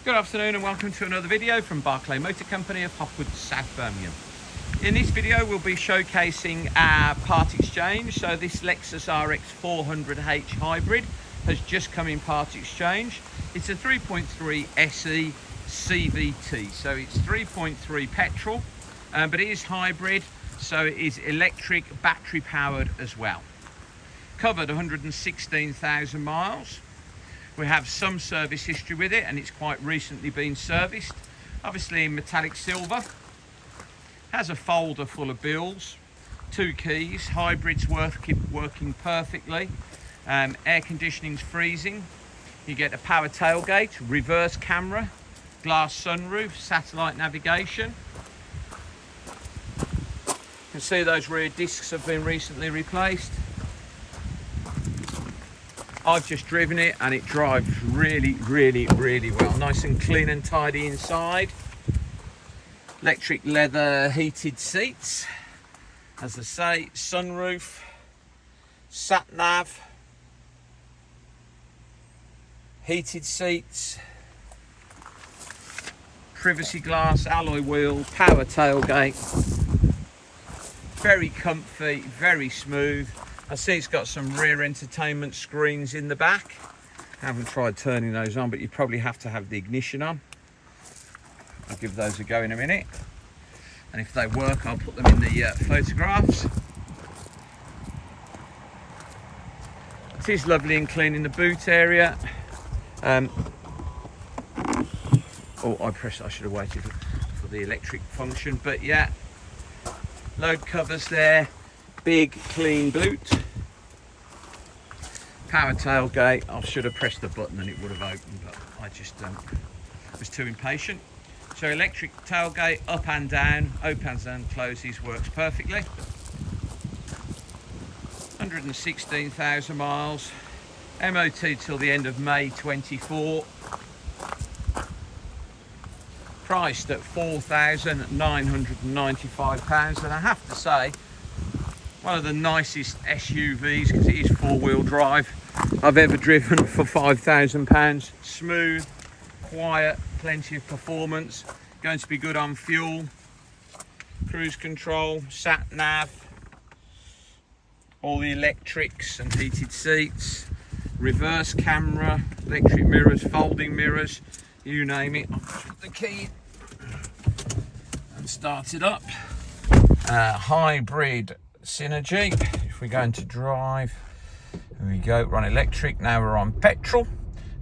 Good afternoon and welcome to another video from Barclay Motor Company of Hopwood, South Birmingham. In this video we'll be showcasing our part exchange. So this Lexus RX 400h hybrid has just come in part exchange. It's a 3.3 SE CVT, so it's 3.3 petrol, but it is hybrid, so it is electric battery powered as well. Covered 116,000 miles. We have some service history with it and it's quite recently been serviced, obviously in metallic silver. Has a folder full of bills, 2 keys, hybrids working perfectly, air conditioning's freezing. You get a power tailgate, reverse camera, glass sunroof, satellite navigation. You can see those rear discs have been recently replaced. I've just driven it and it drives really well. Nice and clean and tidy inside. Electric leather heated seats. As I say, sunroof, sat nav, heated seats, privacy glass, alloy wheel, power tailgate. Very comfy, very smooth. I see it's got some rear entertainment screens in the back. I haven't tried turning those on, but you probably have to have the ignition on. I'll give those a go in a minute. And if they work, I'll put them in the photographs. It is lovely and clean in the boot area. Oh, I should have waited for the electric function, but yeah. Load covers there. Big clean boot, power tailgate. I should have pressed the button and it would have opened, but I just was too impatient. So electric tailgate, up and down, opens and closes, works perfectly. 116,000 miles, MOT till the end of May 24. Priced at £4,995, and I have to say, one of the nicest SUVs, because it is 4-wheel drive, I've ever driven for £5,000. Smooth, quiet, plenty of performance, going to be good on fuel, cruise control, sat nav, all the electrics and heated seats, reverse camera, electric mirrors, folding mirrors, you name it. I'll put the key and start it up. Hybrid Synergy. If we're going to drive, here we go, we're on electric, now we're on petrol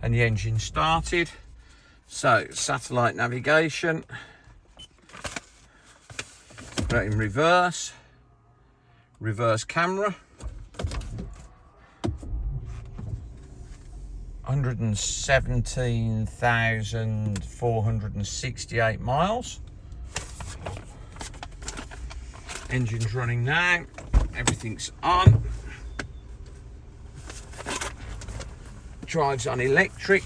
and the engine started. So satellite navigation, put it in reverse camera, 117,468 miles. Engine's running now, everything's on. Drives on electric,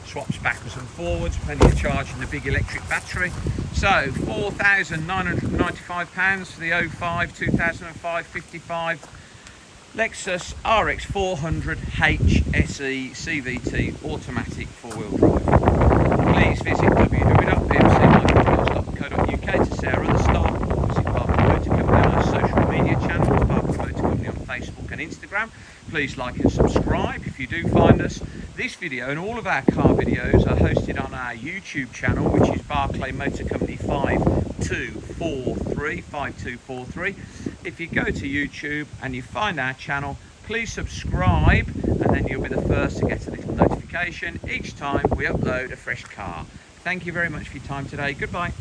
swaps backwards and forwards, plenty of charge in the big electric battery. So £4,995 for the 05 2005 55 Lexus RX 400h SE CVT automatic 4-wheel drive. Please visit www.bmcmotorcars.co.uk to see our other stock. Visit Barclay Motor Company on our social media channels, Barclay Motor Company on Facebook and Instagram. Please like and subscribe if you do find us. This video and all of our car videos are hosted on our YouTube channel, which is Barclay Motor Company 5243. If you go to YouTube and you find our channel, please subscribe and then you'll be the first to get a little notification each time we upload a fresh car. Thank you very much for your time today. Goodbye.